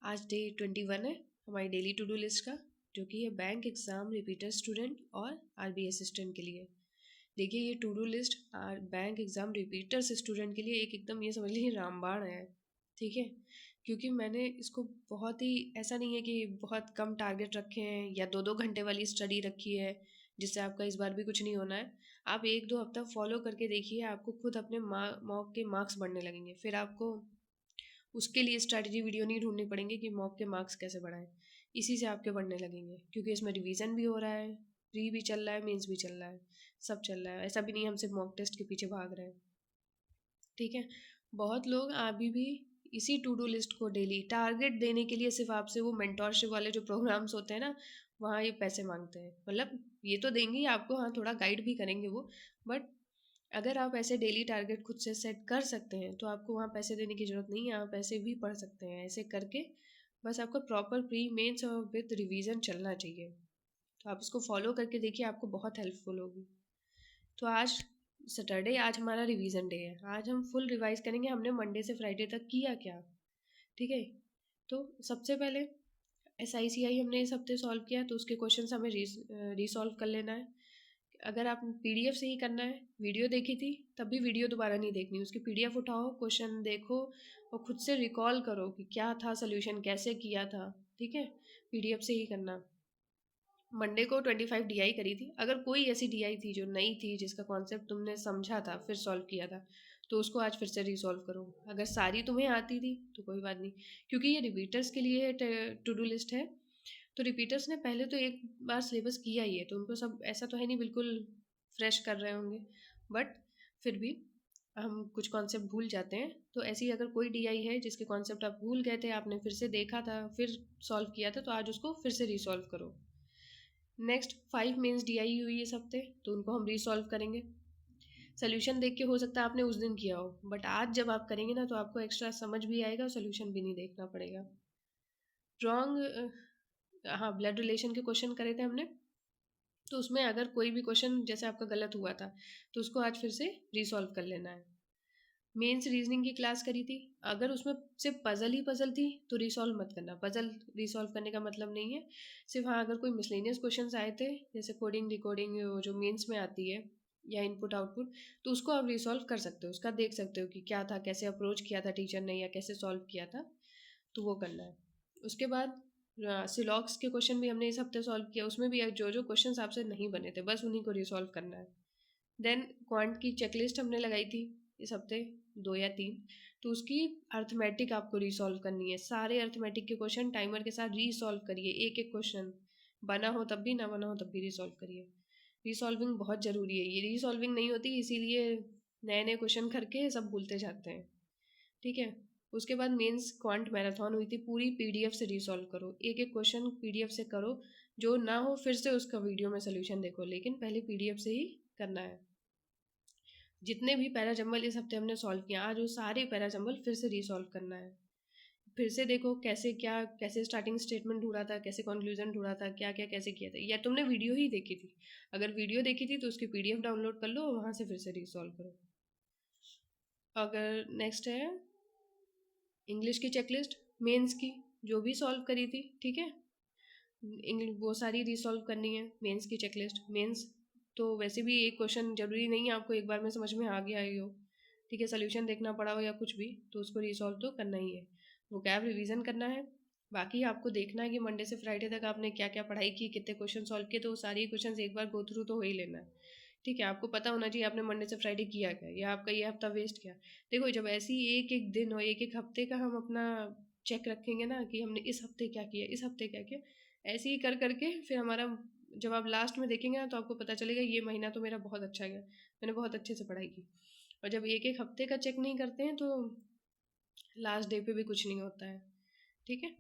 आज डे 21 है हमारी डेली टू डू लिस्ट का, जो कि है बैंक एग्ज़ाम रिपीटर स्टूडेंट और आरबी असिस्टेंट के लिए। देखिए ये to do list bank exam repeaters student के लिए एकदम ये समझ लीजिए रामबाण है, ठीक है। क्योंकि मैंने इसको बहुत ही, ऐसा नहीं है कि बहुत कम टारगेट रखे हैं या 2-2 घंटे वाली स्टडी रखी है जिससे आपका इस बार भी कुछ नहीं होना है। आप 1-2 हफ्ता फॉलो करके देखिए, आपको खुद अपने मॉक के मार्क्स बढ़ने लगेंगे। फिर आपको उसके लिए स्ट्रैटेजी वीडियो नहीं ढूंढनी पड़ेंगे कि मॉक के मार्क्स कैसे बढ़ाएं। इसी से आपके बढ़ने लगेंगे, क्योंकि इसमें रिवीजन भी हो रहा है, प्री भी चल रहा है, मेंस भी चल रहा है, सब चल रहा है। ऐसा भी नहीं हम सिर्फ मॉक टेस्ट के पीछे भाग रहे हैं, ठीक है। बहुत लोग अभी भी इसी टू डू लिस्ट को डेली टारगेट देने के लिए सिर्फ आपसे वो मेंटोरशिप वाले जो प्रोग्राम्स होते हैं ना, वहाँ ये पैसे मांगते हैं। मतलब ये तो देंगे ही आपको, हाँ थोड़ा गाइड भी करेंगे वो, बट अगर आप ऐसे डेली टारगेट खुद से सेट कर सकते हैं तो आपको वहाँ पैसे देने की ज़रूरत नहीं है। आप ऐसे भी पढ़ सकते हैं ऐसे करके। बस आपको प्रॉपर प्री मेंस और विद रिवीजन चलना चाहिए। तो आप इसको फॉलो करके देखिए, आपको बहुत हेल्पफुल होगी। तो आज सैटरडे, आज हमारा रिवीजन डे है। आज हम फुल रिवाइज करेंगे हमने मंडे से फ्राइडे तक किया क्या, ठीक है। तो सबसे पहले SICI हमने इस हफ्ते सॉल्व किया, तो उसके क्वेश्चन हमें रीसॉल्व कर लेना है। अगर आप PDF से ही करना है, वीडियो देखी थी तब भी वीडियो दोबारा नहीं देखनी, उसकी PDF उठाओ, क्वेश्चन देखो और खुद से रिकॉल करो कि क्या था सोल्यूशन, कैसे किया था, ठीक है। PDF से ही करना। मंडे को 25 DI करी थी। अगर कोई ऐसी DI थी जो नई थी, जिसका कॉन्सेप्ट तुमने समझा था फिर सॉल्व किया था, तो उसको आज फिर से रिसॉल्व करो। अगर सारी तुम्हें आती थी तो कोई बात नहीं, क्योंकि ये रिपीटर्स के लिए टू डू लिस्ट है। तो रिपीटर्स ने पहले तो एक बार सिलेबस किया ही है, तो उनको सब ऐसा तो है नहीं बिल्कुल फ्रेश कर रहे होंगे, बट फिर भी हम कुछ कॉन्सेप्ट भूल जाते हैं। तो ऐसी अगर कोई DI है जिसके कॉन्सेप्ट आप भूल गए थे, आपने फिर से देखा था फिर सॉल्व किया था, तो आज उसको फिर से रिसॉल्व करो। नेक्स्ट 5 मेंस DI हुई इस हफ्ते, तो उनको हम रिसॉल्व करेंगे। सोल्यूशन देख के हो सकता है आपने उस दिन किया हो, बट आज जब आप करेंगे ना तो आपको एक्स्ट्रा समझ भी आएगा और सोल्यूशन भी नहीं देखना पड़ेगा। रॉन्ग, हाँ ब्लड रिलेशन के क्वेश्चन करे थे हमने, तो उसमें अगर कोई भी क्वेश्चन जैसे आपका गलत हुआ था तो उसको आज फिर से रिसॉल्व कर लेना है। मेंस रीजनिंग की क्लास करी थी, अगर उसमें सिर्फ पजल ही पजल थी तो रिसॉल्व मत करना। पजल रिसॉल्व करने का मतलब नहीं है। सिर्फ हाँ अगर कोई मिसलेनियस क्वेश्चन आए थे, जैसे कोडिंग डिकोडिंग जो मेंस में आती है, या इनपुट आउटपुट, तो उसको आप रिसॉल्व कर सकते हो, उसका देख सकते हो कि क्या था, कैसे अप्रोच किया था टीचर ने या कैसे सॉल्व किया था, तो वो करना है। उसके बाद सिलॉक्स के क्वेश्चन भी हमने इस हफ्ते सॉल्व किया, उसमें भी जो जो क्वेश्चन आपसे नहीं बने थे बस उन्हीं को रिसॉल्व करना है। देन क्वांट की चेकलिस्ट हमने लगाई थी इस हफ्ते 2 या 3, तो उसकी अर्थमेटिक आपको रिसॉल्व करनी है। सारे अर्थमेटिक के क्वेश्चन टाइमर के साथ रिसॉल्व करिए, एक एक क्वेश्चन बना हो तब भी, ना बना हो तब भी रिसॉल्व करिए। रिसॉल्विंग बहुत ज़रूरी है, ये रिसॉल्विंग नहीं होती इसीलिए नए नए क्वेश्चन करके सब भूलते जाते हैं, ठीक है। उसके बाद मेंस क्वांट मैराथन हुई थी, पूरी PDF से रिसॉल्व करो, एक एक क्वेश्चन PDF से करो। जो ना हो फिर से उसका वीडियो में सोल्यूशन देखो, लेकिन पहले PDF से ही करना है। जितने भी पैराजम्बल इस हफ्ते हमने सॉल्व किया, आज वो सारे पैराजम्बल फिर से रिसॉल्व करना है। फिर से देखो कैसे क्या, कैसे स्टार्टिंग स्टेटमेंट ढूंढा था, कैसे कंक्लूजन ढूंढा था, क्या क्या कैसे किया था, या तुमने वीडियो ही देखी थी। अगर वीडियो देखी थी तो उसकी PDF डाउनलोड कर लो, वहाँ से फिर से रिसॉल्व करो। अगर नेक्स्ट है इंग्लिश की चेकलिस्ट, मेंस की जो भी सॉल्व करी थी, ठीक है, वो सारी रिसॉल्व करनी है। मेंस की चेकलिस्ट, मेंस तो वैसे भी एक क्वेश्चन जरूरी नहीं है आपको एक बार में समझ में आ गया ही हो, ठीक है, सोल्यूशन देखना पड़ा हो या कुछ भी, तो उसको रिसॉल्व तो करना ही है। वो कैब रिवीजन करना है। बाकी आपको देखना है कि मंडे से फ्राइडे तक आपने क्या क्या पढ़ाई की, कितने क्वेश्चन सॉल्व किए, तो वो सारी क्वेश्चन एक बार गो थ्रू तो हो ही लेना है, ठीक है। आपको पता होना चाहिए आपने मंडे से फ्राइडे किया क्या, या आपका ये हफ्ता वेस्ट किया। देखो जब ऐसी एक एक दिन और एक एक हफ्ते का हम अपना चेक रखेंगे ना कि हमने इस हफ्ते क्या किया, इस हफ्ते क्या किया, ऐसे ही कर करके फिर हमारा, जब आप लास्ट में देखेंगे ना तो आपको पता चलेगा ये महीना तो मेरा बहुत अच्छा गया, मैंने बहुत अच्छे से पढ़ाई की। और जब एक एक हफ्ते का चेक नहीं करते हैं तो लास्ट डे पे भी कुछ नहीं होता है, ठीक है।